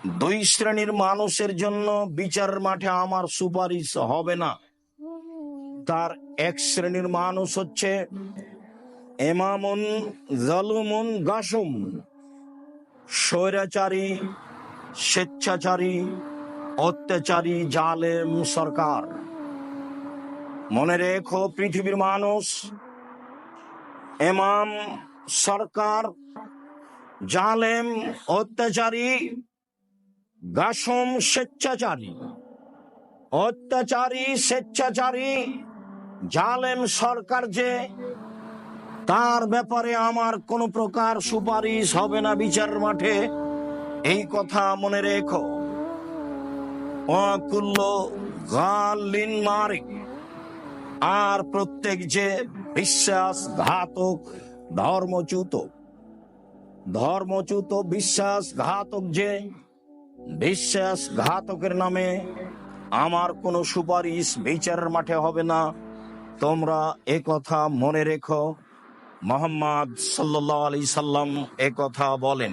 দুই শ্রেণীর মানুষের জন্য বিচার মাঠে আমার সুপারিশ হবে না। তার এক শ্রেণীর মানুষ হচ্ছে ইমামুন জালুমুন গাসুম, স্বৈরাচারী, স্বেচ্ছাচারী, অত্যাচারী, জালেম সরকার। মনে রেখো পৃথিবীর মানুষ, ইমাম, সরকার, জালেম, অত্যাচারী, গাসম, স্বেচ্ছাচারী, অত্যাচারী, স্বেচ্ছাচারী, জালেম সরকার যে, তার ব্যাপারে আমার কোনো প্রকার সুপারিশ হবে না বিচার মাঠে। এই কথা মনে রেখো। অকুল্লো গালিন মারিক, আর প্রত্যেক যে বিশ্বাসঘাতক, ধর্মচ্যুত বিশ্বাসঘাতক যে, বিশ্বাসঘাতকের নামে আমার কোনো সুপারিশ বিচারের মাঠে হবে না। তোমরা এ কথা মনে রেখো। মুহাম্মদ সাল্লাল্লাহু আলাইহি সাল্লাম এ কথা বলেন।